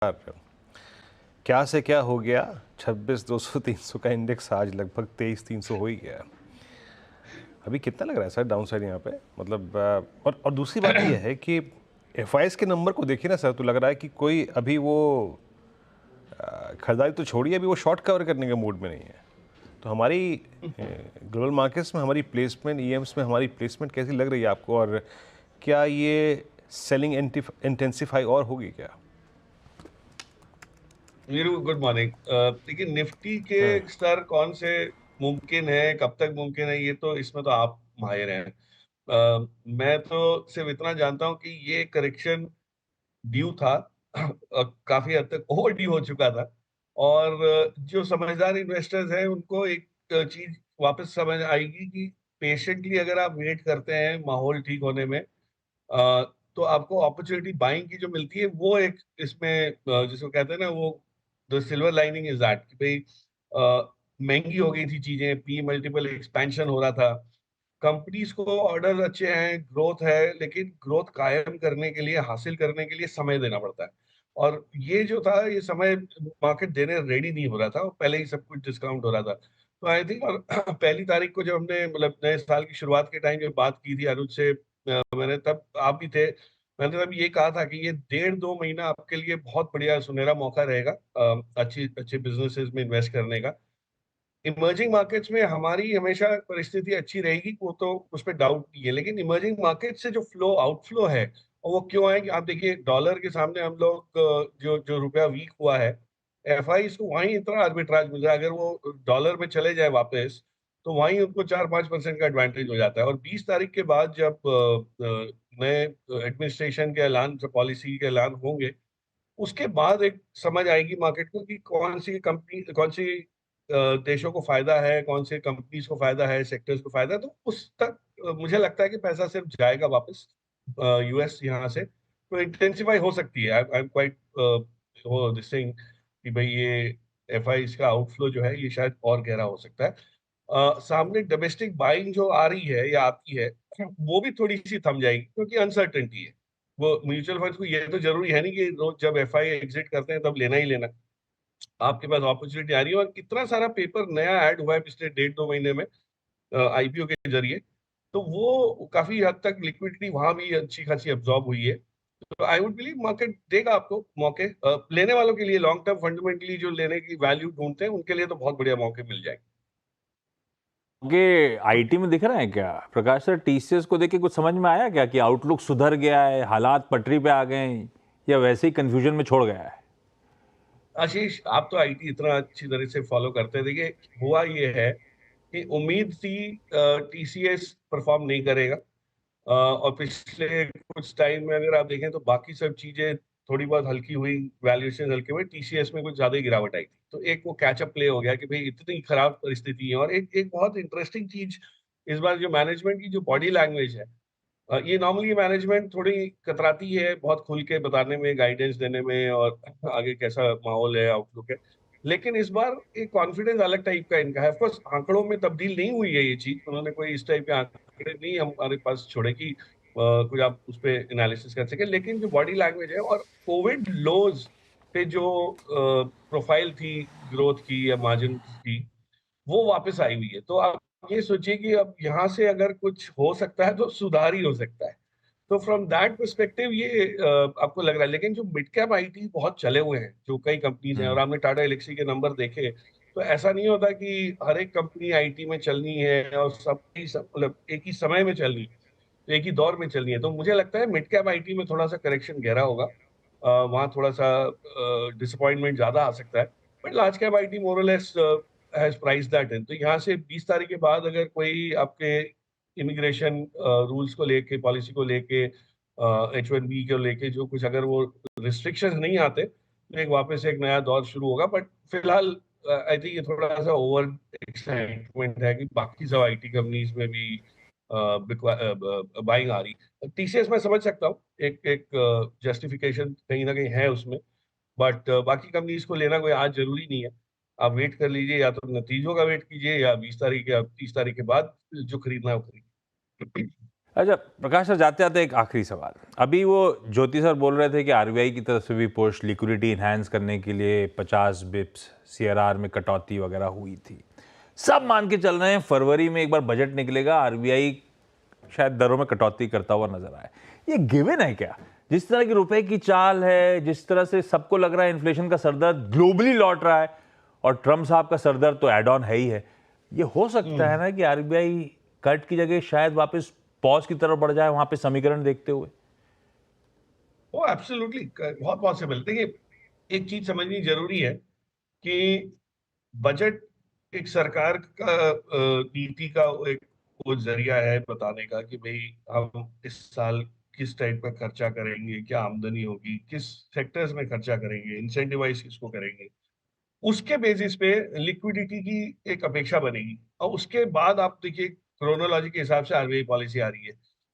यार, क्या से क्या हो गया। 26,200 300 का इंडेक्स आज लगभग 23,300 हो ही गया। अभी कितना लग रहा है सर डाउन साइड यहाँ पे, मतलब और दूसरी बात यह है कि एफआईएस के नंबर को देखिए ना सर, तो लग रहा है कि कोई अभी वो खरीदारी तो छोड़िए, अभी वो शॉर्ट कवर करने के मूड में नहीं है। तो हमारी ग्लोबल मार्केट्स में हमारी प्लेसमेंट, ईएम्स में हमारी प्लेसमेंट कैसी लग रही है आपको, और क्या ये सेलिंग इंटेंसिफाई और होगी क्या? Veeru, good morning. देखिए, निफ्टी के हाँ। स्तर कौन से मुमकिन है, कब तक मुमकिन है, ये तो इसमें तो आप माहिर हैं। मैं तो सिर्फ इतना जानता हूं कि ये करेक्शन ड्यू था। काफी हद तक ओवर ड्यू हो चुका था। और जो समझदार इन्वेस्टर्स हैं उनको एक चीज वापस समझ आएगी कि पेशेंटली अगर आप वेट करते हैं माहौल ठीक होने में, तो आपको अपॉर्चुनिटी बाइंग की जो मिलती है वो एक इसमें जिसको कहते हैं ना, वो the silver lining is that कि भाई महंगी हो गई थी चीजें, पी मल्टीपल एक्सपेंशन हो रहा था, कंपनीज को ऑर्डर अच्छे हैं, ग्रोथ है, लेकिन ग्रोथ कायम करने के लिए, हासिल करने के लिए समय देना पड़ता है। और ये जो था, ये समय मार्केट देने रेडी नहीं हो रहा था, और पहले ही सब कुछ डिस्काउंट हो रहा था। तो आई थिंक, और पहली तारीख को जब हमने मतलब नए साल की शुरुआत के टाइम जब बात की थी अनुज से, मैंने तब, आप भी थे, मैंने तब ये कहा था कि ये 1.5-2 महीना आपके लिए बहुत बढ़िया सुनहरा मौका रहेगा अच्छी अच्छे बिजनेसेस में इन्वेस्ट करने का। इमर्जिंग मार्केट्स में हमारी हमेशा परिस्थिति अच्छी रहेगी, वो तो उस पर डाउट नहीं है, लेकिन इमर्जिंग मार्केट से जो फ्लो आउटफ्लो है, और वो क्यों है कि आप देखिए डॉलर के सामने हम लोग जो जो रुपया वीक हुआ है, एफआई को वहीं इतना आर्बिट्राज मिल रहा है। अगर वो डॉलर में चले जाए वापस, तो वहीं उनको 4-5% का एडवांटेज हो जाता है। और 20 तारीख के बाद जब नए एडमिनिस्ट्रेशन के ऐलान, पॉलिसी के ऐलान होंगे, उसके बाद एक समझ आएगी मार्केट को कि कौन सी कंपनी, कौन सी देशों को फायदा है, कौन से कंपनीज को फायदा है, सेक्टर्स को फायदा है। तो उस तक मुझे लगता है कि पैसा सिर्फ जाएगा वापस यूएस यहाँ से, तो इंटेंसिफाई हो सकती है। आई एम क्वाइट हो दिस थिंग कि भाई ये एफआई का आउटफ्लो जो है ये शायद और गहरा हो सकता है। सामने डोमेस्टिक बाइंग जो आ रही है या आती है, वो भी थोड़ी सी थम जाएगी, क्योंकि अनसर्टेनिटी है। वो म्यूचुअल फंड्स को ये तो जरूरी है नहीं कि रोज जब एफआई एग्जिट करते हैं तब लेना ही लेना। आपके पास अपॉर्चुनिटी आ रही है, और कितना सारा पेपर नया ऐड हुआ है पिछले 1.5-2 महीने में आईपीओ के जरिए, तो वो काफी हद तक लिक्विडिटी वहां भी अच्छी खासी अब्जॉर्ब हुई है। तो आई वुड बिलीव मार्केट देगा आपको मौके, लेने वालों के लिए, लॉन्ग टर्म फंडामेंटली जो लेने की वैल्यू ढूंढते हैं उनके लिए तो बहुत बढ़िया मौके मिल जाएंगे। आगे आईटी में दिख रहा है क्या प्रकाश सर? टीसीएस को देख के कुछ समझ में आया क्या कि आउटलुक सुधर गया है, हालात पटरी पे आ गए हैं, या वैसे ही कंफ्यूजन में छोड़ गया है? आशीष, आप तो आईटी इतना अच्छी तरह से फॉलो करते हैं, देखिए हुआ ये है कि उम्मीद थी टीसीएस परफॉर्म नहीं करेगा। और पिछले कुछ टाइम में अगर आप देखें तो बाकी सब चीजें थोड़ी बहुत हल्की हुई, वैल्यूएशन हल्के हुए, टीसीएस में कुछ ज्यादा ही गिरावट आई थी। तो एक वो कैचअप प्ले हो गया कि भाई इतनी खराब परिस्थिति है। और एक एक बहुत इंटरेस्टिंग चीज इस बार, जो मैनेजमेंट की जो बॉडी लैंग्वेज है, ये नॉर्मली मैनेजमेंट थोड़ी कतराती है बहुत खुल के बताने में, गाइडेंस देने में, और आगे कैसा माहौल है, आउटलुक है। लेकिन इस बार एक कॉन्फिडेंस अलग टाइप का इनका है। ऑफकोर्स आंकड़ों में तब्दील नहीं हुई है ये चीज, उन्होंने कोई इस टाइप के आंकड़े नहीं हमारे पास छोड़े कि कुछ आप उस पर एनालिसिस कर सके। लेकिन जो बॉडी लैंग्वेज है, और कोविड लोज पे जो प्रोफाइल थी ग्रोथ की या मार्जिन की, वो वापस आई हुई है। तो आप ये सोचिए कि अब यहाँ से अगर कुछ हो सकता है तो सुधार ही हो सकता है। तो फ्रॉम दैट पर्सपेक्टिव ये आपको लग रहा है। लेकिन जो मिड कैप आईटी बहुत चले हुए हैं, जो कई कंपनीज हैं, और आपने टाटा एलेक्सी के नंबर देखे, तो ऐसा नहीं होता कि हर एक कंपनी आईटी में चलनी है और सब मतलब एक ही समय में चलनी है, तो एक ही दौर में चलनी है। तो मुझे लगता है मिड कैप आईटी में थोड़ा सा करेक्शन गहरा होगा, वहाँ थोड़ा सा डिसअपॉइंटमेंट ज्यादा आ सकता है। But large cap IT more less has price that in. तो यहाँ से 20 तारीख के बाद अगर कोई आपके इमिग्रेशन रूल्स को लेके, पॉलिसी को लेके, H1B को लेके जो कुछ अगर वो रिस्ट्रिक्शंस नहीं आते, तो एक वापस एक नया दौर शुरू होगा। बट फिलहाल आई थिंक ये थोड़ा सा ओवर एक्साइटमेंट है कि बाकी सब आईटी कंपनीज में भी बाइंग आ रही। टीसीएस मैं समझ सकता हूँ, एक एक जस्टिफिकेशन कहीं ना कहीं है उसमें। बट बाकी कंपनीज को लेना कोई आज जरूरी नहीं है। आप वेट कर लीजिए, या तो नतीजों का वेट कीजिए, या 20 तारीख या 30 तारीख के बाद जो खरीदना है वो खरीदिए। अच्छा प्रकाश सर, जाते जाते एक आखिरी सवाल। अभी वो ज्योति सर बोल रहे थे कि आरबीआई की तरफ से भी पुश लिक्विडिटी इन्हांस करने के लिए 50 बिप्स सीआरआर में कटौती वगैरह हुई थी। सब मान के चल रहे हैं फरवरी में एक बार बजट निकलेगा, आरबीआई शायद दरों में कटौती करता हुआ नजर आए। ये गिवन है क्या? जिस तरह की रुपए की चाल है, जिस तरह से सबको लग रहा है इन्फ्लेशन का सरदर्द ग्लोबली लौट रहा है, और ट्रम्प साहब का सरदर्द तो एड ऑन है ही है, ये हो सकता है ना कि आरबीआई कट की जगह शायद वापस पॉज की तरफ बढ़ जाए, वहां पे समीकरण देखते हुए? वो एब्सोल्युटली बहुत पॉसिबल। देखिए, एक चीज समझनी जरूरी है कि बजट एक सरकार का नीति का एक वो जरिया है बताने का कि भाई हम इस साल किस टाइप का खर्चा करेंगे, क्या आमदनी होगी, किस सेक्टर्स में खर्चा करेंगे, इंसेंटिवाइज किसको करेंगे। उसके बेसिस पे लिक्विडिटी की एक अपेक्षा बनेगी, और उसके बाद आप देखिए क्रोनोलॉजी के हिसाब से आरबीआई पॉलिसी आ रही है।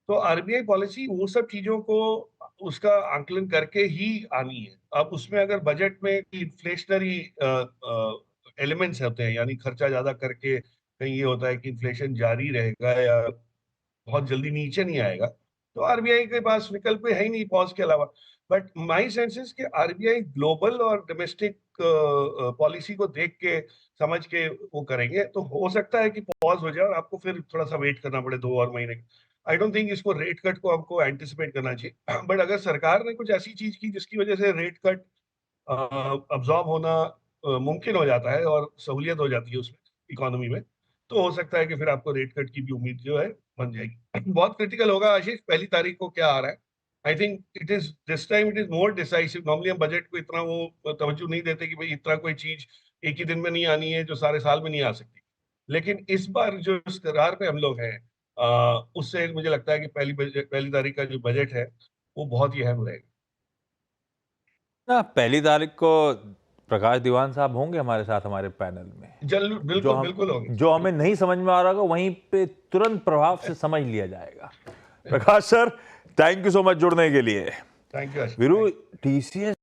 तो आरबीआई पॉलिसी वो सब चीजों को उसका आंकलन करके ही आनी है। अब उसमें अगर बजट में इन्फ्लेशनरी एलिमेंट्स होते हैं, यानी खर्चा ज्यादा करके कहीं ये होता है कि इन्फ्लेशन जारी रहेगा या बहुत जल्दी नीचे नहीं आएगा, तो आरबीआई के पास विकल्प है ही नहीं पॉज के अलावा। बट माई सेंस इज कि आरबीआई ग्लोबल और डोमेस्टिक पॉलिसी को देख के समझ के वो करेंगे, तो हो सकता है कि पॉज हो जाए और आपको फिर थोड़ा सा वेट करना पड़े 2 और महीने। आई डोंट थिंक इसको रेट कट को हमको एंटिसिपेट करना चाहिए। बट अगर सरकार ने कुछ ऐसी चीज की जिसकी वजह से रेट कट अब्जॉर्ब होना मुमकिन हो जाता है और सहूलियत हो जाती है उसमें इकोनॉमी में, तो हो सकता है कि फिर आपको रेट कट की भी उम्मीद जो है बन जाएगी। बहुत क्रिटिकल होगा आशीष, 1 तारीख को क्या आ रहा है। I think it is this time it is more decisive. Normally हम बजट को इतना वो तवज्जो नहीं देते कि भाई इतना कोई चीज एक ही दिन में नहीं आनी है जो सारे साल में नहीं आ सकती। लेकिन इस बार जो इस करार पे हम लोग हैं, उससे मुझे लगता है कि 1 तारीख का जो बजट है वो बहुत ही अहम रहेगा। ना 1 तारीख को प्रकाश दीवान साहब होंगे हमारे साथ हमारे पैनल में। जो बिल्कुल हम बिल्कुल होगी। जो हमें नहीं समझ में आ रहा होगा वहीं पे तुरंत प्रभाव से समझ लिया जाएगा। Prakash sir, thank you so much जुड़ने के लिए। Thank you Ashish. Viru, TCS